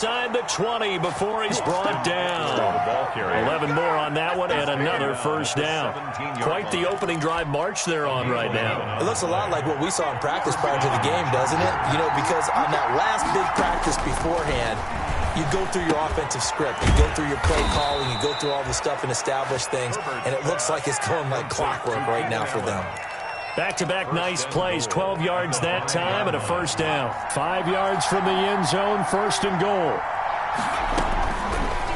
Inside the 20 before he's brought down. 11 more on that one and another first down. Quite the opening drive march they're on right now. It looks a lot like what we saw in practice prior to the game, doesn't it? You know, because on that last big practice beforehand, you go through your offensive script, you go through your play calling, you go through all the stuff and establish things, and it looks like it's going like clockwork right now for them. Back-to-back nice plays, 12 yards that time and a first down. 5 yards from the end zone, first and goal.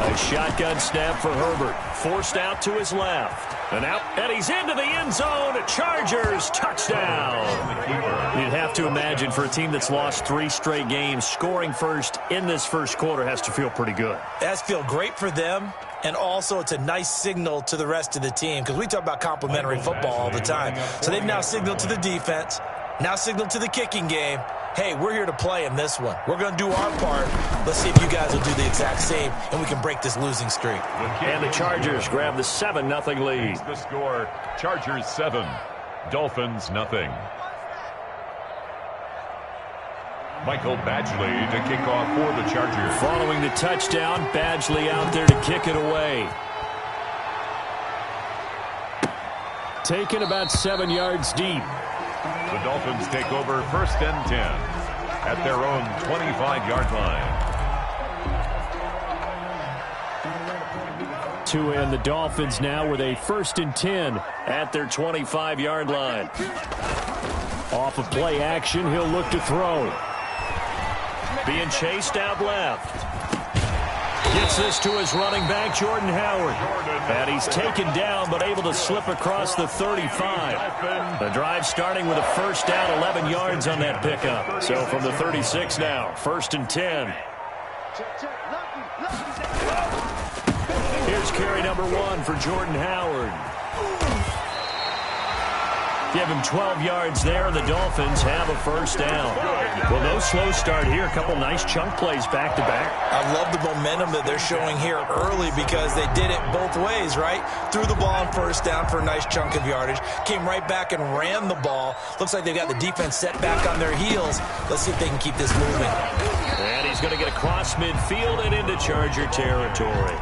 A shotgun snap for Herbert. Forced out to his left. And he's into the end zone. Chargers, touchdown. You'd have to imagine for a team that's lost 3 straight games, scoring first in this first quarter has to feel pretty good. That's feel great for them. And also, it's a nice signal to the rest of the team because we talk about complementary football all the time. So they've now signaled to the defense, now signaled to the kicking game, hey, we're here to play in this one. We're going to do our part. Let's see if you guys will do the exact same, and we can break this losing streak. And the Chargers grab the 7-0 lead. The score, Chargers 7, Dolphins 0. Michael Badgley to kick off for the Chargers. Following the touchdown, Badgley out there to kick it away. Taken about 7 yards deep. The Dolphins take over first and 10 at their own 25-yard line. To end the Dolphins now with a first and 10 at their 25-yard line. Off of play action, he'll look to throw. Being chased out left. Gets this to his running back, Jordan Howard. And he's taken down, but able to slip across the 35. The drive starting with a first down, 11 yards on that pickup. So from the 36 now, first and 10. Here's carry number 1 for Jordan Howard. Give him 12 yards there, and the Dolphins have a first down. Well, no slow start here. A couple nice chunk plays back-to-back. I love the momentum that they're showing here early because they did it both ways, right? Threw the ball on first down for a nice chunk of yardage. Came right back and ran the ball. Looks like they've got the defense set back on their heels. Let's see if they can keep this moving. And he's going to get across midfield and into Charger territory.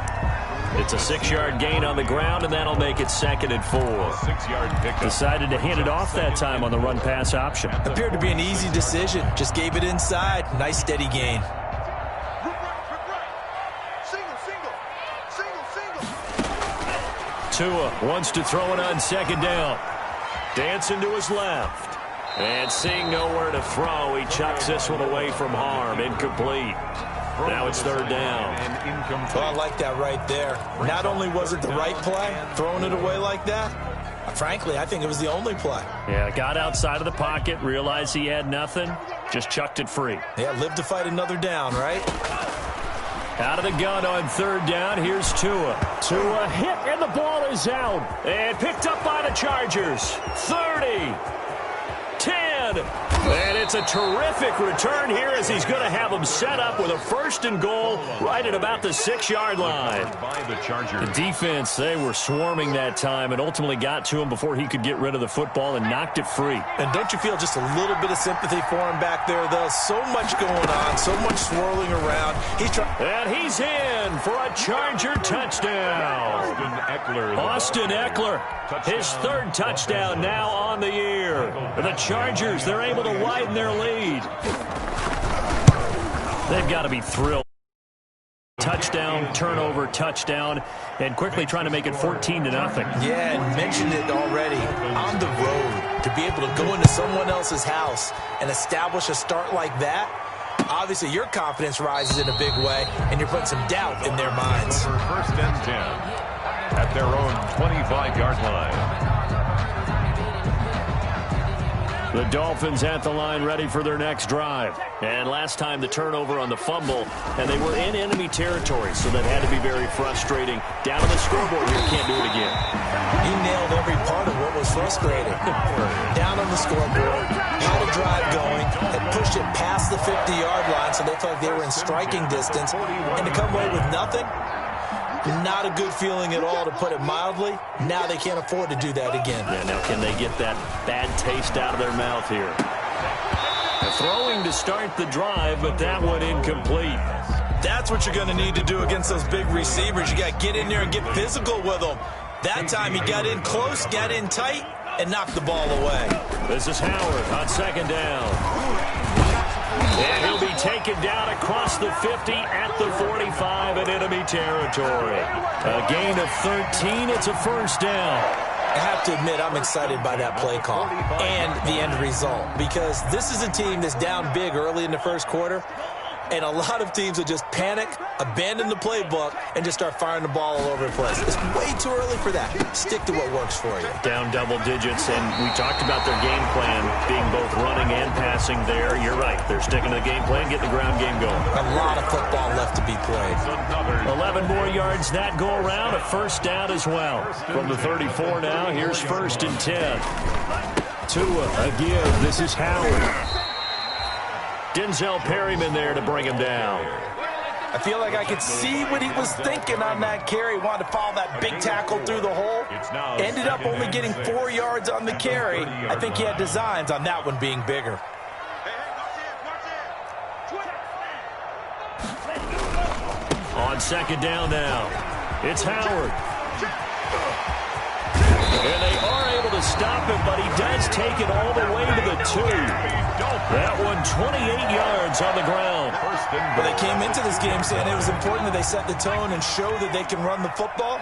It's a 6-yard gain on the ground, and that'll make it 2nd and 4. 6-yard pickup. Decided to hand it off that time on the run-pass option. Appeared to be an easy decision. Just gave it inside. Nice steady gain. Tua wants to throw it on 2nd down. Dancing to his left. And seeing nowhere to throw, he chucks this one away from harm. Incomplete. Now it's 3rd down. Well, I like that right there. Not only was it the right play, throwing it away like that, frankly, I think it was the only play. Yeah, got outside of the pocket, realized he had nothing, just chucked it free. Yeah, live to fight another down, right? Out of the gun on 3rd down, here's Tua. Tua hit, and the ball is out. And picked up by the Chargers. 30. 10. And it's a terrific return here as he's going to have them set up with a 1st and goal right at about the 6-yard line. The defense, they were swarming that time and ultimately got to him before he could get rid of the football and knocked it free. And don't you feel just a little bit of sympathy for him back there, though? So much going on, so much swirling around. And he's in for a Charger touchdown. Austin Eckler, his 3rd touchdown now on the year. The Chargers, they're able to widen their lead. They've got to be thrilled. Touchdown, turnover, touchdown, and quickly trying to make it 14-0. Yeah, and mentioned it already. On the road, to be able to go into someone else's house and establish a start like that, obviously your confidence rises in a big way, and you're putting some doubt in their minds. First and 10 at their own 25-yard line. The Dolphins at the line ready for their next drive. And last time the turnover on the fumble, and they were in enemy territory, so that had to be very frustrating. Down on the scoreboard here, can't do it again. He nailed every part of what was frustrating. Down on the scoreboard, had a drive going, had pushed it past the 50-yard line, so they felt like they were in striking distance, and to come away with nothing, not a good feeling at all, to put it mildly. Now they can't afford to do that again. Yeah, now can they get that bad taste out of their mouth here? Throwing to start the drive, but that one incomplete. That's what you're going to need to do against those big receivers. You got to get in there and get physical with them. That time he got in close, got in tight, and knocked the ball away. This is Howard on second down. And he'll be taken down across the 50 at the 45 in enemy territory. A gain of 13. It's a first down. I have to admit, I'm excited by that play call and the end result, because this is a team that's down big early in the first quarter, and a lot of teams will just panic, abandon the playbook, and just start firing the ball all over the place. It's way too early for that. Stick to what works for you. Down double digits, and we talked about their game plan being both running and passing there. You're right. They're sticking to the game plan, getting the ground game going. A lot of football left to be played. 11 more yards that go around. A first down as well. From the 34 now, here's first and 10. Tua, a give. This is Howard. Denzel Perryman there to bring him down. I feel like I could see what he was thinking on that carry. Wanted to follow that big tackle through the hole. Ended up only getting 4 yards on the carry. I think he had designs on that one being bigger. On second down now, it's Howard. And they are able to stop him, but he does take it all the way to the 2. That one, 28 yards on the ground. Well, they came into this game saying it was important that they set the tone and show that they can run the football.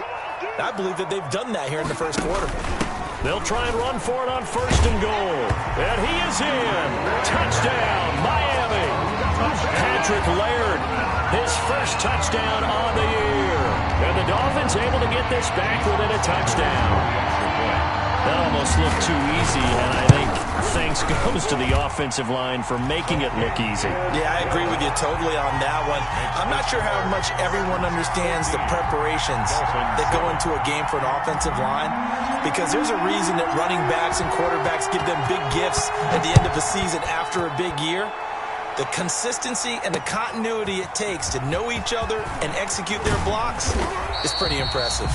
I believe that they've done that here in the first quarter. They'll try and run for it on first and goal. And he is in. Touchdown, Miami. Patrick Laird, his first touchdown on the year. And the Dolphins able to get this back within a touchdown. That almost looked too easy, and I think thanks goes to the offensive line for making it look easy. Yeah, I agree with you totally on that one. I'm not sure how much everyone understands the preparations that go into a game for an offensive line, because there's a reason that running backs and quarterbacks give them big gifts at the end of a season after a big year. The consistency and the continuity it takes to know each other and execute their blocks is pretty impressive.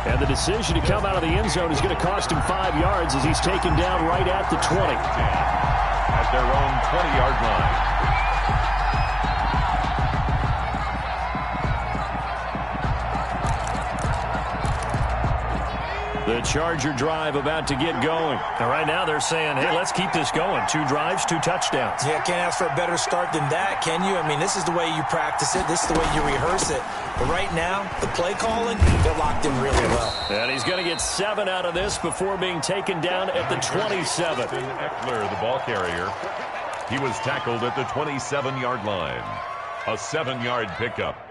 And the decision to come out of the end zone is going to cost him 5 yards as he's taken down right at the 20. At their own 20-yard line. The Charger drive about to get going. And right now they're saying, hey, let's keep this going. 2 drives, 2 touchdowns. Yeah, can't ask for a better start than that, can you? I mean, this is the way you practice it. This is the way you rehearse it. But right now, the play calling, they're locked in really well. And he's going to get 7 out of this before being taken down at the 27. Eckler, the ball carrier. He was tackled at the 27-yard line. A 7-yard pickup.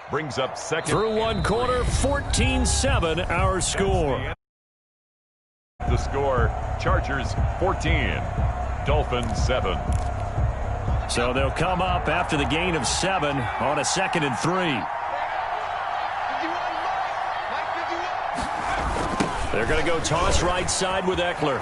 Brings up second. Through 1 quarter, 14-7 our score. The score, Chargers 14, Dolphins 7. So they'll come up after the gain of 7 on a 2nd and 3. They're going to go toss right side with Eckler.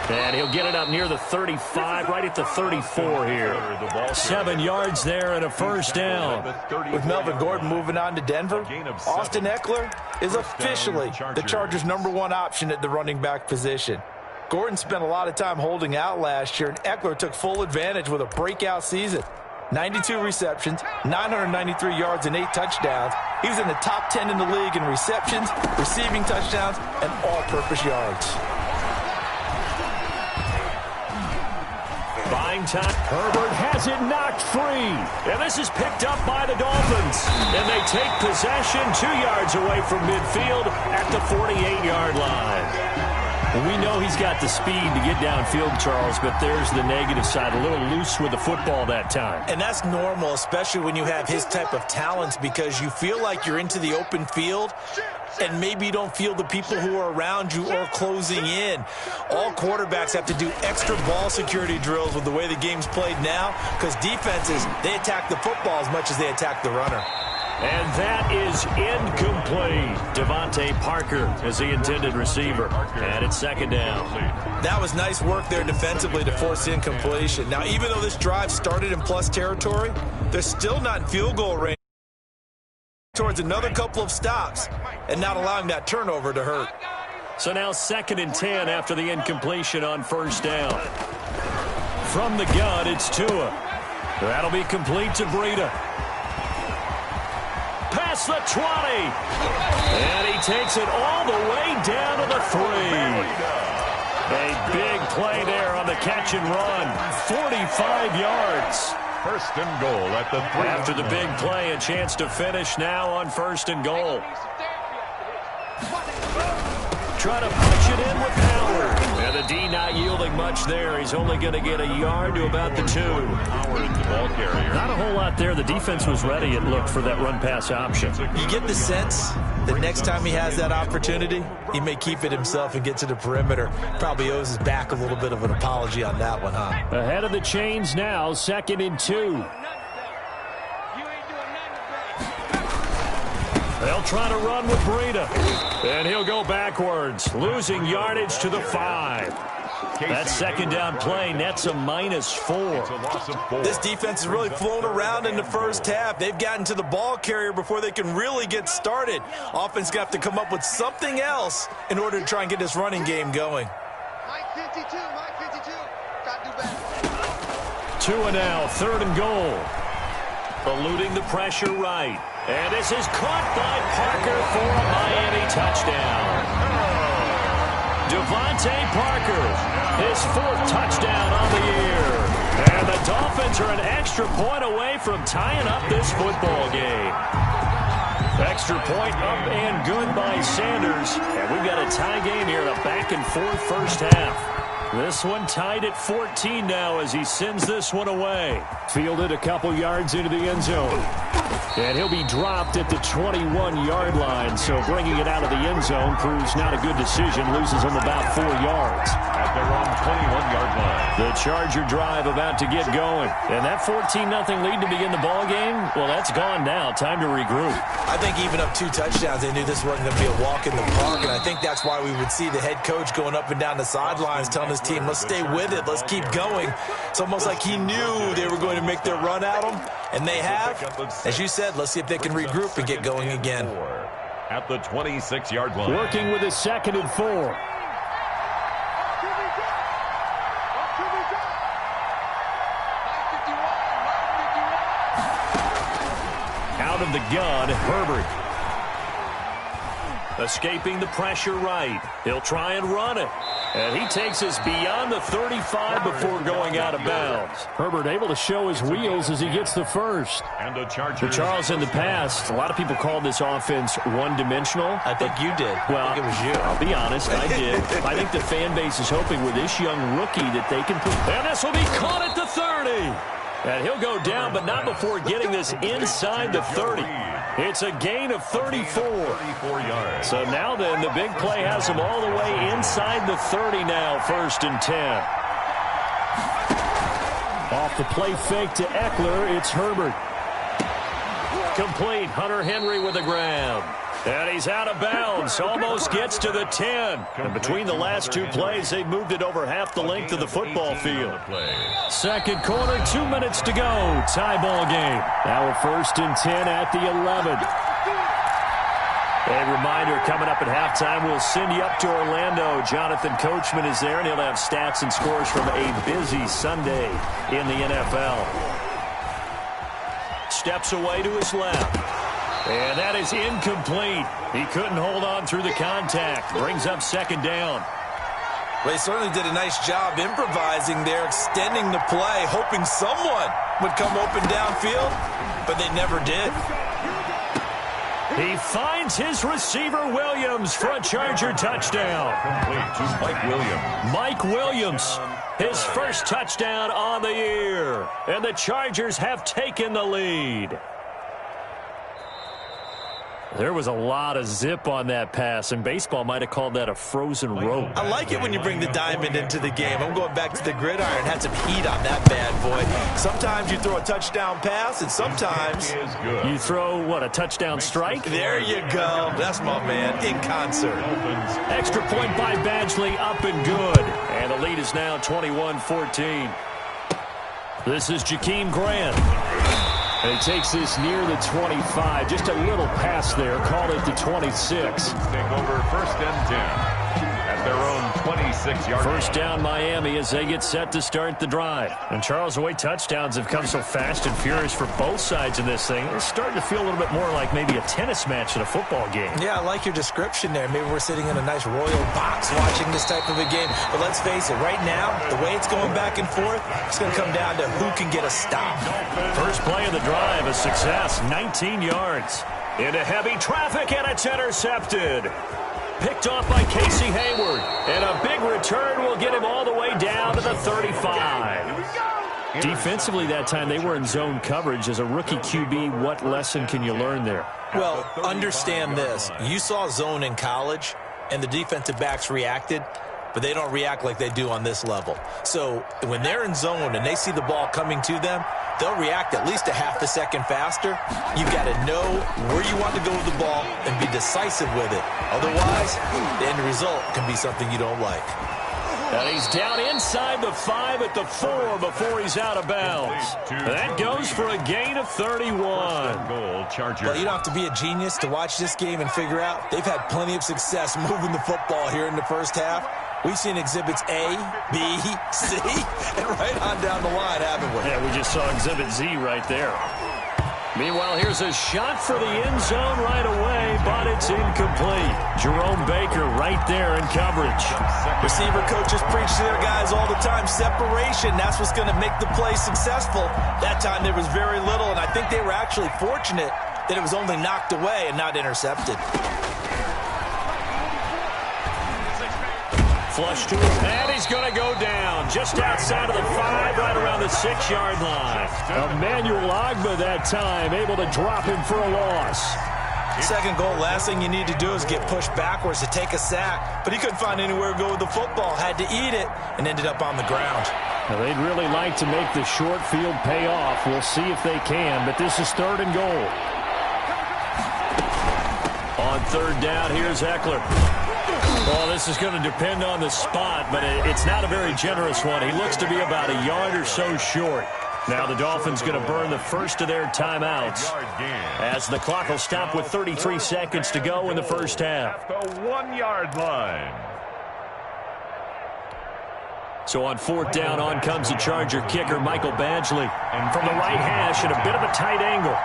And he'll get it up near the 35, right at the 34 here. 7 yards there and a first down. With Melvin Gordon moving on to Denver, Austin Eckler is officially the Chargers' #1 option at the running back position. Gordon spent a lot of time holding out last year, and Eckler took full advantage with a breakout season. 92 receptions, 993 yards, and 8 touchdowns. He was in the top 10 in the league in receptions, receiving touchdowns, and all-purpose yards. Buying time. Herbert has it knocked free. And this is picked up by the Dolphins. And they take possession 2 yards away from midfield at the 48-yard line. We know he's got the speed to get downfield, Charles, but there's the negative side. A little loose with the football that time. And that's normal, especially when you have his type of talents, because you feel like you're into the open field and maybe you don't feel the people who are around you or closing in. All quarterbacks have to do extra ball security drills with the way the game's played now, because defenses, they attack the football as much as they attack the runner. And that is incomplete. Devontae Parker is the intended receiver. And it's second down. That was nice work there defensively to force incompletion. Now, even though this drive started in plus territory, they're still not in field goal range towards another couple of stops and not allowing that turnover to hurt. So now 2nd and 10 after the incompletion on first down. From the gun, it's Tua. That'll be complete to Breida. Past the 20. And he takes it all the way down to the 3. A big play there on the catch and run. 45 yards. First and goal at the 3. After the big play, a chance to finish now on first and goal. Try to punch it in with power. And the D not yielding much there. He's only going to get a yard to about the 2. Howard, the ball carrier. Not a whole lot there. The defense was ready, it looked, for that run-pass option. You get the sense that next time he has that opportunity, he may keep it himself and get to the perimeter. Probably owes his back a little bit of an apology on that one, huh? Ahead of the chains now, 2nd and 2. They'll try to run with Breida. And he'll go backwards, losing yardage to the 5. That second down play nets a -4. This defense has really flown around in the first half. They've gotten to the ball carrier before they can really get started. Offense got to come up with something else in order to try and get this running game going. Mike 52, got to do better. Tua now, 3rd and goal. Eluding the pressure right. And this is caught by Parker for a Miami touchdown. Devontae Parker, his 4th touchdown on the year. And the Dolphins are an extra point away from tying up this football game. Extra point up and good by Sanders. And we've got a tie game here in a back-and-forth first half. This one tied at 14 now as he sends this one away. Fielded a couple yards into the end zone. And he'll be dropped at the 21-yard line. So bringing it out of the end zone proves not a good decision. Loses him about 4 yards. At their own 21-yard line. The Charger drive about to get going. And that 14-0 lead to begin the ball game, well, that's gone now. Time to regroup. I think even up 2 touchdowns, they knew this wasn't going to be a walk in the park. And I think that's why we would see the head coach going up and down the sidelines telling his team, let's stay with it, let's keep going. It's almost like he knew they were going to make their run at him, and they have. As you said, let's see if they can regroup and get going again. At the 26-yard line. Working with his 2nd and 4. Out of the gun, Herbert. Escaping the pressure right. He'll try and run it. And he takes us beyond the 35 before going out of bounds. Herbert able to show his wheels as he gets the 1st. And the Chargers. Charles, in the past, a lot of people called this offense one-dimensional. I think you did. Well, I think it was you. I'll be honest, I did. I think the fan base is hoping with this young rookie that they can put. And this will be caught at the 30. And he'll go down, but not before getting this inside the 30. It's a gain of 34. 34 yards. So now then, the big play has him all the way inside the 30 now, 1st and 10. Off the play fake to Eckler, it's Herbert. Complete, Hunter Henry with the grab. And he's out of bounds, almost gets to the 10. And between the last 2 plays, they've moved it over half the length of the football field. Second quarter, 2 minutes to go. Tie ball game. Now we're 1st and 10 at the 11. A reminder, coming up at halftime, we'll send you up to Orlando. Jonathan Coachman is there, and he'll have stats and scores from a busy Sunday in the NFL. Steps away to his left. And that is incomplete. He couldn't hold on through the contact. Brings up 2nd down. Well, he certainly did a nice job improvising there, extending the play, hoping someone would come open downfield, but they never did. He finds his receiver Williams for a Charger touchdown. Complete to Mike Williams. Mike Williams, his first touchdown on the year. And the Chargers have taken the lead. There was a lot of zip on that pass, and baseball might have called that a frozen rope. I like it when you bring the diamond into the game. I'm going back to the gridiron. Had some heat on that bad boy. Sometimes you throw a touchdown pass, and sometimes you throw, what, a touchdown strike? There you go. That's my man in concert. Extra point by Badgley, up and good. And the lead is now 21-14. This is Jakeem Grant. And he takes this near the 25. Just a little pass there. Call it the 26. Take over 1st and 10 at their own 26-yard line. First down Miami as they get set to start the drive. And Charles, the way touchdowns have come so fast and furious for both sides in this thing, it's starting to feel a little bit more like maybe a tennis match in a football game. Yeah, I like your description there. Maybe we're sitting in a nice royal box watching this type of a game. But let's face it, right now, the way it's going back and forth, it's going to come down to who can get a stop. First play of the drive, a success, 19 yards. Into heavy traffic, and it's intercepted. Picked off by Casey Hayward. And a big return will get him all the way down to the 35. Defensively that time, they were in zone coverage. As a rookie QB, what lesson can you learn there? Well, understand this. You saw zone in college, and the defensive backs reacted, but they don't react like they do on this level. So when they're in zone and they see the ball coming to them, they'll react at least a half a second faster. You've got to know where you want to go with the ball and be decisive with it. Otherwise, the end result can be something you don't like. And he's down inside the 5 at the 4 before he's out of bounds. That goes for a gain of 31. Goal, Chargers. Well, you don't have to be a genius to watch this game and figure out they've had plenty of success moving the football here in the first half. We've seen exhibits A, B, C, and right on down the line, haven't we? Yeah, we just saw exhibit Z right there. Meanwhile, here's a shot for the end zone right away, but it's incomplete. Jerome Baker right there in coverage. Receiver coaches preach to their guys all the time. Separation, that's what's going to make the play successful. That time there was very little, and I think they were actually fortunate that it was only knocked away and not intercepted. Flush to him, and he's going to go down just outside of the 5, right around the 6-yard line. Emmanuel Ogbah that time, able to drop him for a loss. Second goal, last thing you need to do is get pushed backwards to take a sack, but he couldn't find anywhere to go with the football, had to eat it, and ended up on the ground. Now, they'd really like to make the short field pay off. We'll see if they can, but this is 3rd and goal. On 3rd down, here's Eckler. Well, this is going to depend on the spot, but it's not a very generous one. He looks to be about a yard or so short. Now the Dolphins going to burn the first of their timeouts as the clock will stop with 33 seconds to go in the first half. The 1-yard line. So on 4th down, on comes the Charger kicker, Michael Badgley. And from the right hash at a bit of a tight angle.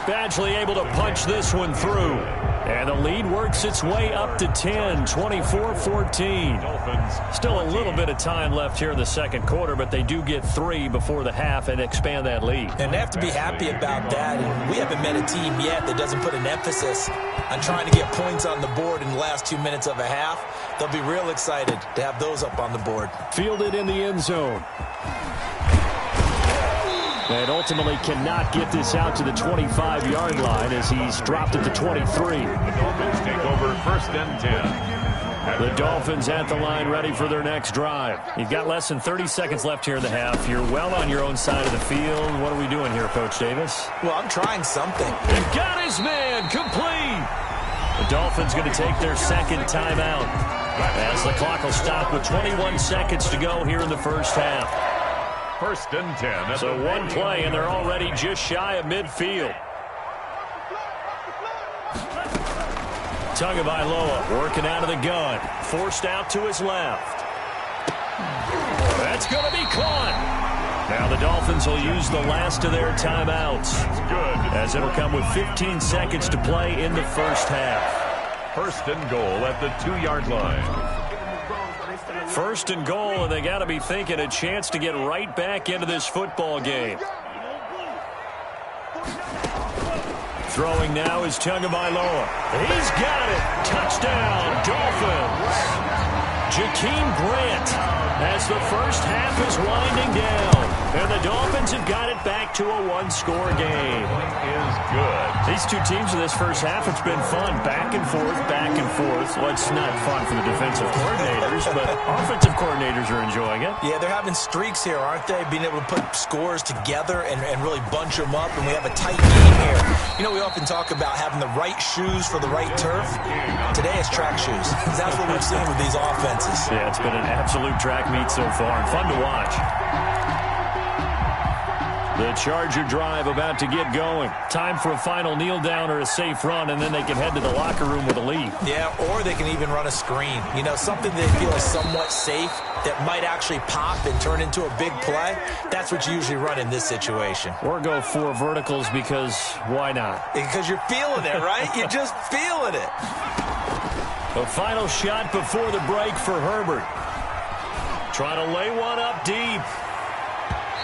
Badgley able to punch this one through. And the lead works its way up to 10, 24-14. Still a little bit of time left here in the second quarter, but they do get 3 before the half and expand that lead. And they have to be happy about that. And we haven't met a team yet that doesn't put an emphasis on trying to get points on the board in the last 2 minutes of a half. They'll be real excited to have those up on the board. Fielded in the end zone. And ultimately cannot get this out to the 25-yard line as he's dropped at the 23. The Dolphins take over 1st and 10. The Dolphins at the line ready for their next drive. You've got less than 30 seconds left here in the half. You're well on your own side of the field. What are we doing here, Coach Davis? Well, I'm trying something. He got his man complete. The Dolphins going to take their second timeout as the clock will stop with 21 seconds to go here in the first half. 1st and 10. So one play, and they're already just shy of midfield. Tagovailoa working out of the gun. Forced out to his left. That's going to be caught. Now the Dolphins will use the last of their timeouts. Good. As it'll come with 15 seconds to play in the first half. 1st and goal at the 2-yard line. 1st and goal, and they got to be thinking a chance to get right back into this football game. Throwing now is Tagovailoa. He's got it. Touchdown, Dolphins. Jakeem Grant as the first half is winding down. And the Dolphins have got it back to a one-score game. Is good. These two teams in this first half, it's been fun. Back and forth, back and forth. Well, it's not fun for the defensive coordinators, but offensive coordinators are enjoying it. Yeah, they're having streaks here, aren't they? Being able to put scores together and really bunch them up, and we have a tight game here. You know, we often talk about having the right shoes for the right turf. Today it's track shoes. That's what we've seen with these offenses. Yeah, it's been an absolute track meet so far, and fun to watch. The Charger drive about to get going. Time for a final kneel down or a safe run, and then they can head to the locker room with a lead. Yeah, or they can even run a screen. You know, something they feel is somewhat safe that might actually pop and turn into a big play. That's what you usually run in this situation. Or go 4 verticals because why not? Because you're feeling it, right? You're just feeling it. The final shot before the break for Herbert. Trying to lay one up deep.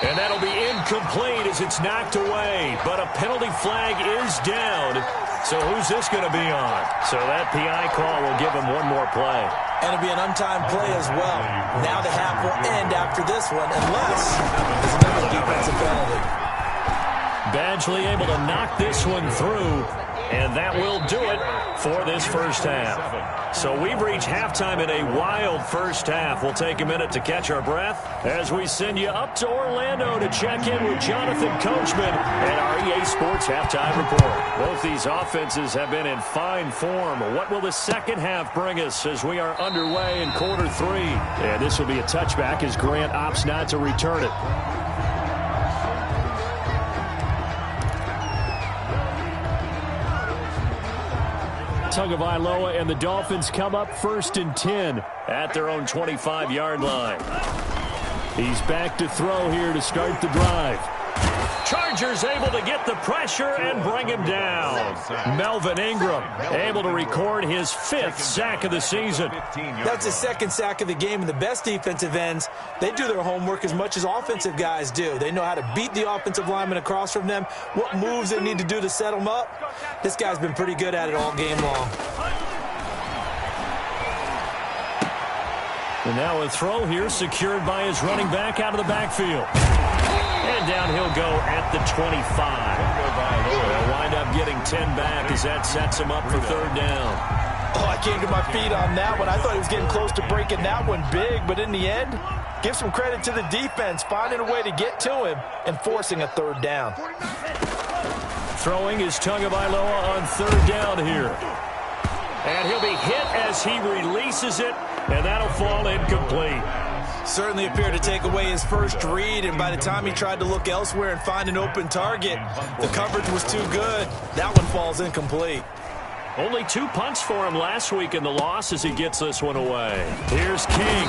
And that'll be incomplete as it's knocked away. But a penalty flag is down. So who's this going to be on? So that PI call will give him one more play. And it'll be an untimed play as well. Now the half will end after this one unless there's another defensive penalty. Badgley able to knock this one through. And that will do it for this first half. So we've reached halftime in a wild first half. We'll take a minute to catch our breath as we send you up to Orlando to check in with Jonathan Coachman and our EA Sports Halftime Report. Both these offenses have been in fine form. What will the second half bring us as we are underway in quarter 3? And this will be a touchback as Grant opts not to return it. Tagovailoa and the Dolphins come up 1st and 10 at their own 25-yard line. He's back to throw here to start the drive. Chargers able to get the pressure and bring him down. Melvin Ingram able to record his 5th sack of the season. That's his 2nd sack of the game, and the best defensive ends, they do their homework as much as offensive guys do. They know how to beat the offensive lineman across from them, what moves they need to do to set them up. This guy's been pretty good at it all game long. And now a throw here secured by his running back out of the backfield. And down he'll go at the 25. They'll wind up getting 10 back as that sets him up for 3rd down. Oh, I came to my feet on that one. I thought he was getting close to breaking that one big, but in the end, give some credit to the defense, finding a way to get to him and forcing a 3rd down. Throwing is Tagovailoa on 3rd down here. And he'll be hit as he releases it, and that'll fall incomplete. Certainly appeared to take away his first read, and by the time he tried to look elsewhere and find an open target, the coverage was too good. That one falls incomplete. Only 2 punts for him last week in the loss as he gets this one away. Here's King.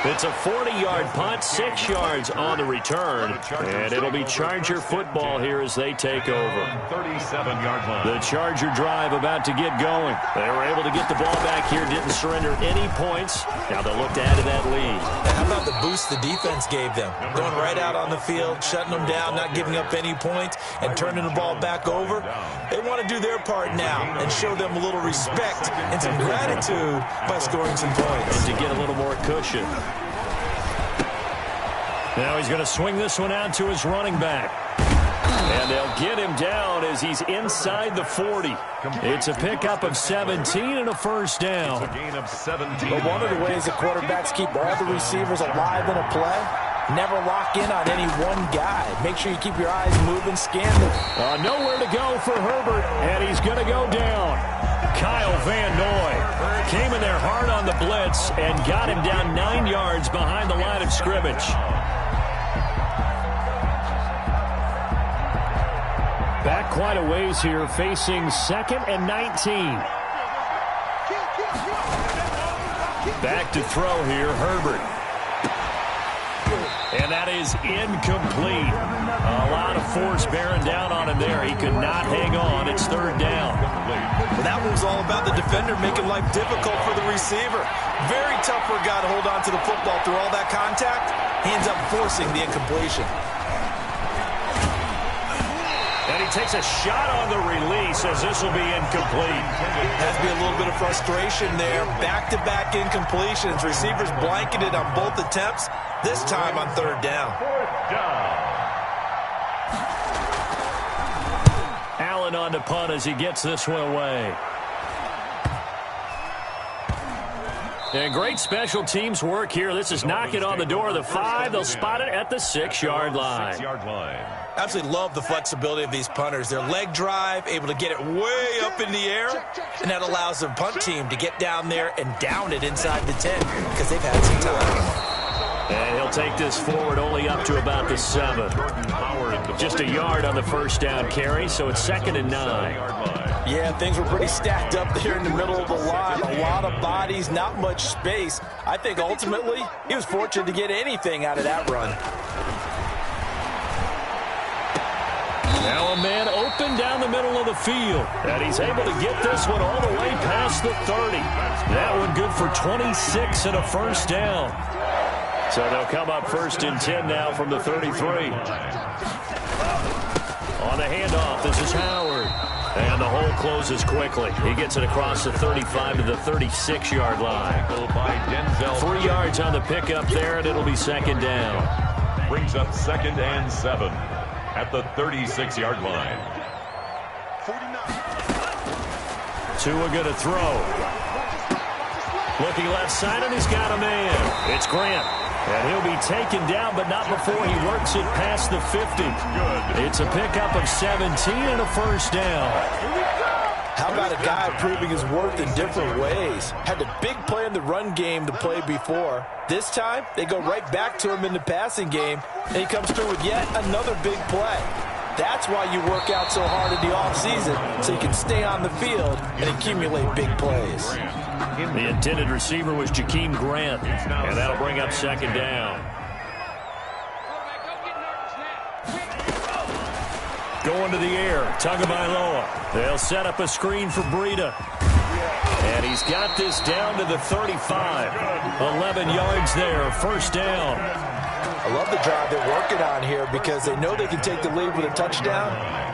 It's a 40-yard punt, 6 yards on the return, and it'll be Charger football here as they take over. 37-yard line. The Charger drive about to get going. They were able to get the ball back here, didn't surrender any points. Now they'll look to add to that lead. How about the boost the defense gave them? Going right out on the field, shutting them down, not giving up any points, and turning the ball back over. They want to do their part now and show them a little respect and some gratitude by scoring some points. And to get a little more cushion. Now he's going to swing this one out to his running back. And they'll get him down as he's inside the 40. It's a pickup of 17 and a 1st down. It's a gain of 17. But one of the ways the quarterbacks keep all the receivers alive in a play, never lock in on any one guy. Make sure you keep your eyes moving, scan them. Nowhere to go for Herbert, and he's going to go down. Kyle Van Noy came in there hard on the blitz and got him down 9 yards behind the line of scrimmage. Back quite a ways here, facing 2nd and 19. Back to throw here, Herbert. And that is incomplete. A lot of force bearing down on him there. He could not hang on. It's 3rd down. Well, that was all about the defender making life difficult for the receiver. Very tough for a guy to hold on to the football through all that contact. He ends up forcing the incompletion. And he takes a shot on the release as this will be incomplete. Has to be a little bit of frustration there. Back-to-back incompletions. Receivers blanketed on both attempts, this time on third down. Allen on the punt as he gets this one away. And great special teams work here. This is knocking on the door of the 5. They'll spot it at the 6-yard line. Absolutely love the flexibility of these punters. Their leg drive, able to get it way up in the air, and that allows the punt team to get down there and down it inside the 10 because they've had some time. And he'll take this forward only up to about the 7. Just a yard on the first down carry, so it's 2nd and 9. Yeah, things were pretty stacked up there in the middle of the line. A lot of bodies, not much space. I think ultimately he was fortunate to get anything out of that run. Now a man open down the middle of the field. And he's able to get this one all the way past the 30. That one good for 26 and a first down. So they'll come up 1st and 10 now from the 33. On the handoff, this is Howard. And the hole closes quickly. He gets it across the 35 to the 36-yard line. 3 yards on the pickup there, and it'll be 2nd down. Brings up 2nd and 7 at the 36-yard line. Tua going to throw. Looking left side, and he's got a man. It's Grant. And he'll be taken down, but not before he works it past the 50. It's a pickup of 17 and a first down. How about a guy proving his worth in different ways? Had a big play in the run game to play before. This time, they go right back to him in the passing game, and he comes through with yet another big play. That's why you work out so hard in the offseason, so you can stay on the field and accumulate big plays. The intended receiver was Jakeem Grant, and that'll bring up 2nd down. Going to the air, Tagovailoa. They'll set up a screen for Breida. And he's got this down to the 35. 11 yards there, first down. I love the drive they're working on here because they know they can take the lead with a touchdown.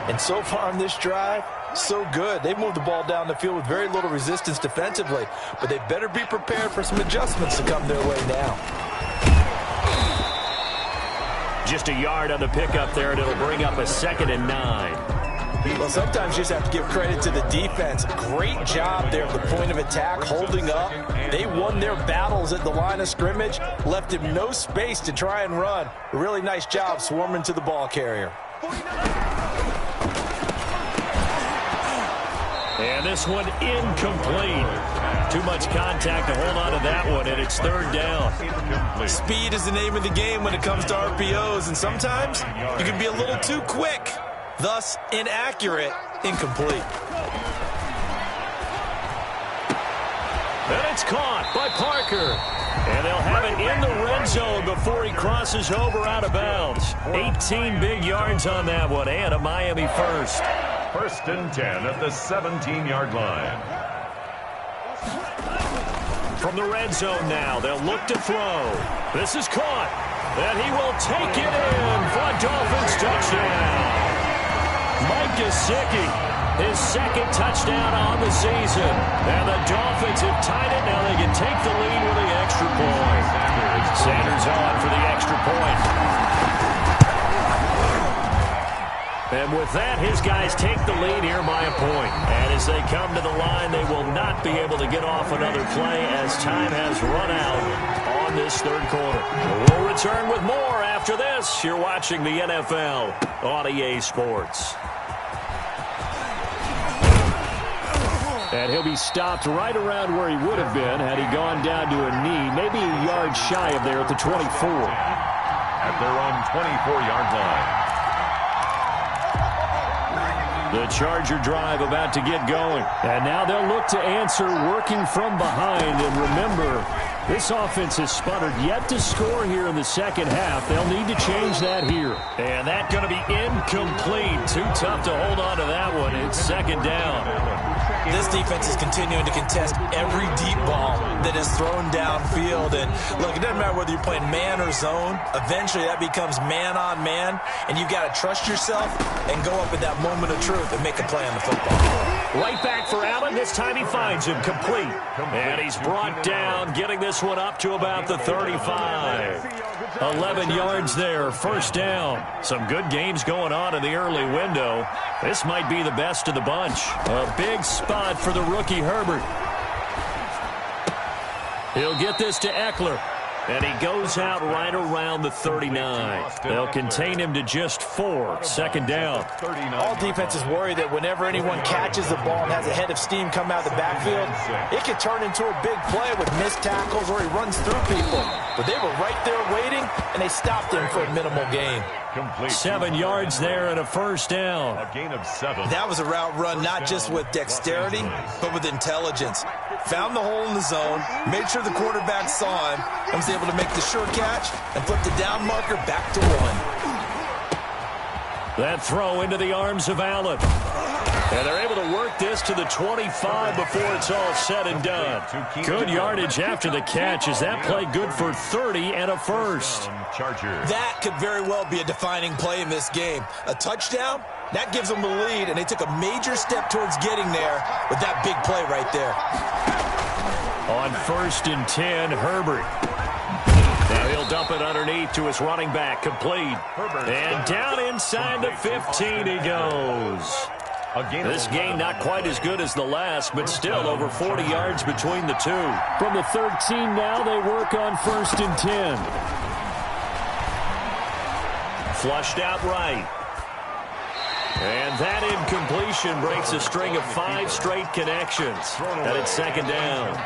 And so far on this drive, so good. They moved the ball down the field with very little resistance defensively. But they better be prepared for some adjustments to come their way now. Just a yard on the pickup there, and it'll bring up a 2nd and 9. Well, sometimes you just have to give credit to the defense. Great job there at the point of attack, holding up. They won their battles at the line of scrimmage, left him no space to try and run. A really nice job swarming to the ball carrier. And this one incomplete. Too much contact to hold on to that one, and it's 3rd down. Speed is the name of the game when it comes to RPOs, and sometimes you can be a little too quick. Thus, inaccurate, incomplete. And it's caught by Parker. And they'll have it in the red zone before he crosses over out of bounds. 18 big yards on that one, and a Miami first. 1st and 10 at the 17-yard line. From the red zone now, they'll look to throw. This is caught. And he will take it in for a Dolphins touchdown. Mike Gesicki, his 2nd touchdown on the season. And the Dolphins have tied it. Now they can take the lead with the extra point. Sanders on for the extra point. And with that, his guys take the lead here by a point. And as they come to the line, they will not be able to get off another play as time has run out on this 3rd quarter. We'll return with more after this. You're watching the NFL on EA Sports. And he'll be stopped right around where he would have been had he gone down to a knee, maybe a yard shy of there at the 24. At their own 24-yard line. The Charger drive about to get going. And now they'll look to answer working from behind. And remember, this offense has sputtered yet to score here in the second half. They'll need to change that here. And that's going to be incomplete. Too tough to hold on to that one. It's 2nd down. This defense is continuing to contest every deep ball that that is thrown downfield. And look, it doesn't matter whether you're playing man or zone. Eventually that becomes man on man, and you've got to trust yourself and go up at that moment of truth and make a play on the football. Right back for Allen. This time he finds him complete. And he's brought down, getting this one up to about the 35. 11 yards there, first down. Some good games going on in the early window. This might be the best of the bunch. A big spot for the rookie Herbert. He'll get this to Eckler. And he goes out right around the 39. They'll contain him to just 4. Second down. All defenses worry that whenever anyone catches the ball and has a head of steam come out of the backfield, it can turn into a big play with missed tackles or he runs through people. But they were right there waiting, and they stopped him for a minimal gain. 7 yards there and a first down. A gain of 7. That was a route run not just with dexterity, but with intelligence. Found the hole in the zone, made sure the quarterback saw him, and was able to make the sure catch and flip the down marker back to 1. That throw into the arms of Allen. And they're able to work this to the 25 before it's all said and done. Good yardage after the catch. Is that play good for 30 and a first? That could very well be a defining play in this game. A touchdown, that gives them the lead, and they took a major step towards getting there with that big play right there. On 1st and 10, Herbert. Now he'll dump it underneath to his running back, complete. And down inside the 15 he goes. This game not quite as good as the last, but still over 40 yards between the two. From the 13 now, they work on 1st and 10. Flushed out right. And that incompletion breaks a string of 5 straight connections. And it's second down.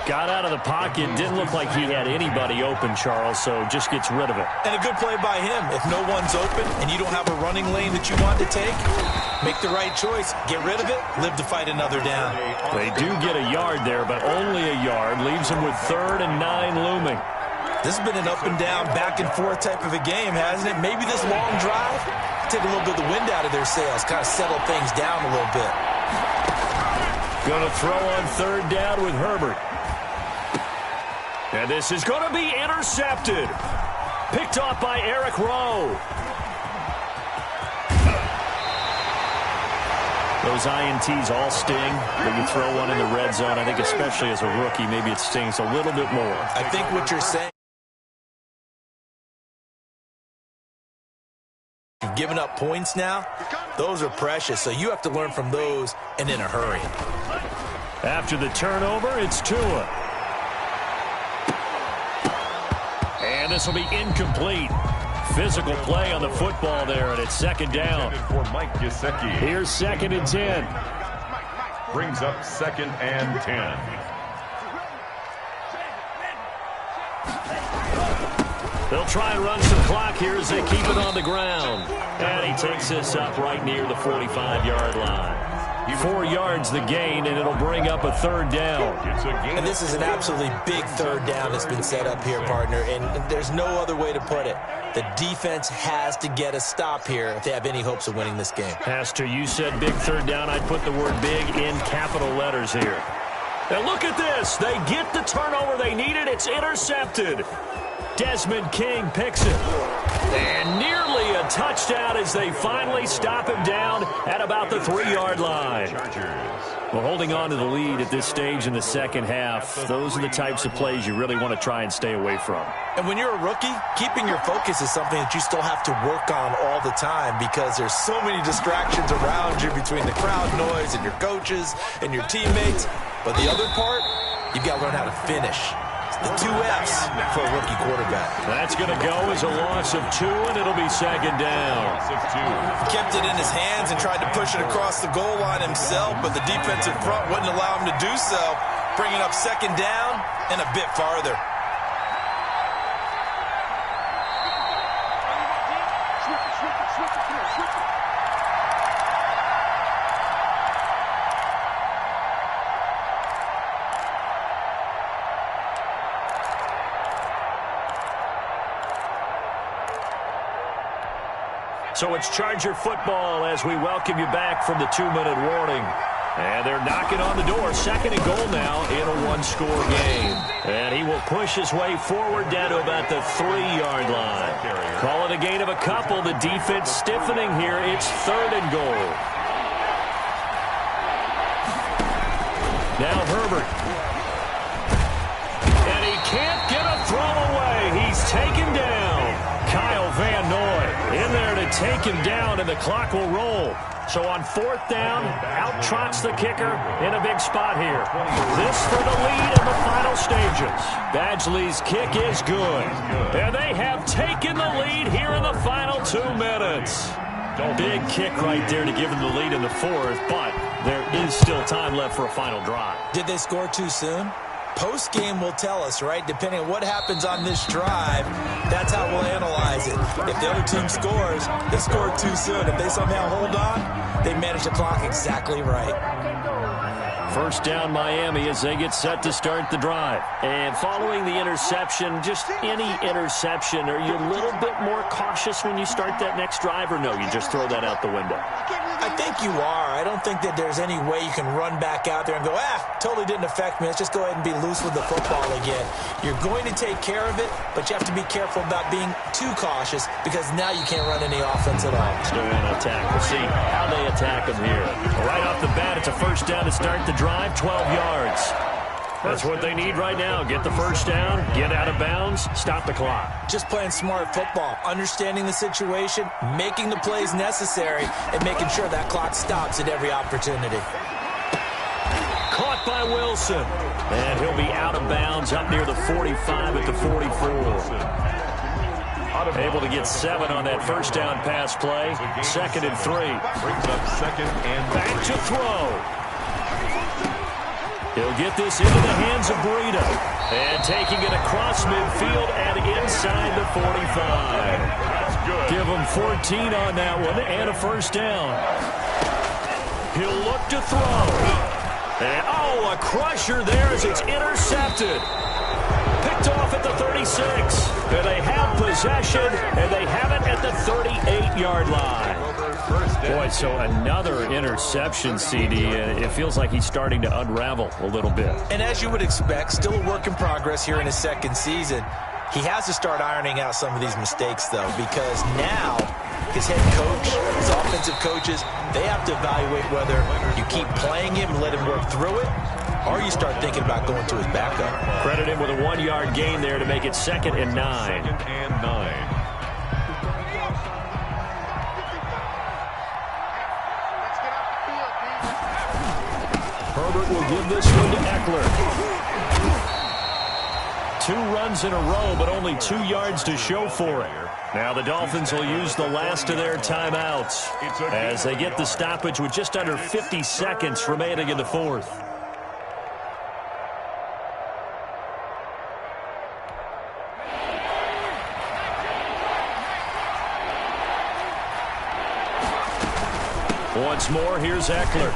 Got out of the pocket. Didn't look like he had anybody open, Charles, so just gets rid of it. And a good play by him. If no one's open and you don't have a running lane that you want to take, make the right choice. Get rid of it. Live to fight another down. They do get a yard there, but only a yard. Leaves them with 3rd and 9 looming. This has been an up and down, back and forth type of a game, hasn't it? Maybe this long drive, take a little bit of the wind out of their sails, kind of settle things down a little bit. Going to throw on 3rd down with Herbert. And this is going to be intercepted. Picked off by Eric Rowe. Those INTs all sting, but you throw one in the red zone. I think especially as a rookie, maybe it stings a little bit more. I think what you're saying, you've given up points now. Those are precious, so you have to learn from those and in a hurry. After the turnover, it's Tua. And this will be incomplete. Physical play on the football there, and it's second down. Here's 2nd and 10. Brings up 2nd and 10. They'll try and run some clock here as they keep it on the ground. And he takes this up right near the 45-yard line. 4 yards the gain, and it'll bring up a 3rd down. And this is an absolutely big 3rd down that's been set up here, partner, and there's no other way to put it. The defense has to get a stop here if they have any hopes of winning this game. Pastor, you said big 3rd down. I'd put the word big in capital letters here. And look at this. They get the turnover they needed. It's intercepted. Desmond King picks it. And nearly a touchdown as they finally stop him down at about the 3-yard line. Well, holding on to the lead at this stage in the second half, those are the types of plays you really want to try and stay away from. And when you're a rookie, keeping your focus is something that you still have to work on all the time because there's so many distractions around you between the crowd noise and your coaches and your teammates. But the other part, you've got to learn how to finish. The 2 F's for a rookie quarterback. That's going to go as a loss of 2, and it'll be second down. He kept it in his hands and tried to push it across the goal line himself, but the defensive front wouldn't allow him to do so, bringing up second down and a bit farther. So it's Charger football as we welcome you back from the 2-minute warning. And they're knocking on the door. Second and goal now in a one-score game. And he will push his way forward down to about the 3-yard line. Call it a gain of a couple. The defense stiffening here. It's third and goal. Now Herbert. And he can't get a throw away. He's taken down. Kyle Van Noy in there to take him down, and the clock will roll. So on fourth down, out trots the kicker in a big spot here. This for the lead in the final stages. Badgley's kick is good. And they have taken the lead here in the final 2 minutes. Big kick right there to give them the lead in the fourth, but there is still time left for a final drive. Did they score too soon? Post-game will tell us, right? Depending on what happens on this drive, that's how we'll analyze it. If the other team scores, they scored too soon. If they somehow hold on, they manage the clock exactly right. First down Miami as they get set to start the drive. And following the interception, just any interception, are you a little bit more cautious when you start that next drive, or no, you just throw that out the window? I think you are. I don't think that there's any way you can run back out there and go, totally didn't affect me. Let's just go ahead and be loose with the football again. You're going to take care of it, but you have to be careful about being too cautious because now you can't run any offense at all. Still going to attack. We'll see how they attack them here. Right off the bat, it's a first down to start the drive, 12 yards. That's what they need right now. Get the first down, get out of bounds, stop the clock. Just playing smart football, understanding the situation, making the plays necessary, and making sure that clock stops at every opportunity. Caught by Wilson. And he'll be out of bounds up near the 45 at the 44. Able to get 7 on that first down pass play. Second and 3. Brings up second and back to throw. He'll get this into the hands of Burrito. And taking it across midfield and inside the 45. Give him 14 on that one and a first down. He'll look to throw. And, a crusher there as it's intercepted. Picked off at the 36. And they have possession, and they have it at the 38-yard line. Boy, so another interception, CD. It feels like he's starting to unravel a little bit. And as you would expect, still a work in progress here in his second season. He has to start ironing out some of these mistakes, though, because now his head coach, his offensive coaches, they have to evaluate whether you keep playing him and let him work through it, or you start thinking about going to his backup. Credit him with a 1-yard gain there to make it 2nd and 9. Second and 9. Herbert will give this one to Eckler. 2 runs in a row, but only 2 yards to show for it. Now the Dolphins will use the last of their timeouts as they get the stoppage with just under 50 seconds remaining in the fourth. Once more, here's Eckler.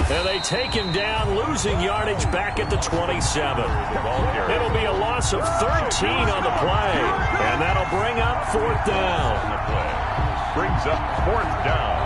And they take him down, losing yardage back at the 27. It'll be a loss of 13 on the play, and that'll bring up 4th down. Brings up 4th down.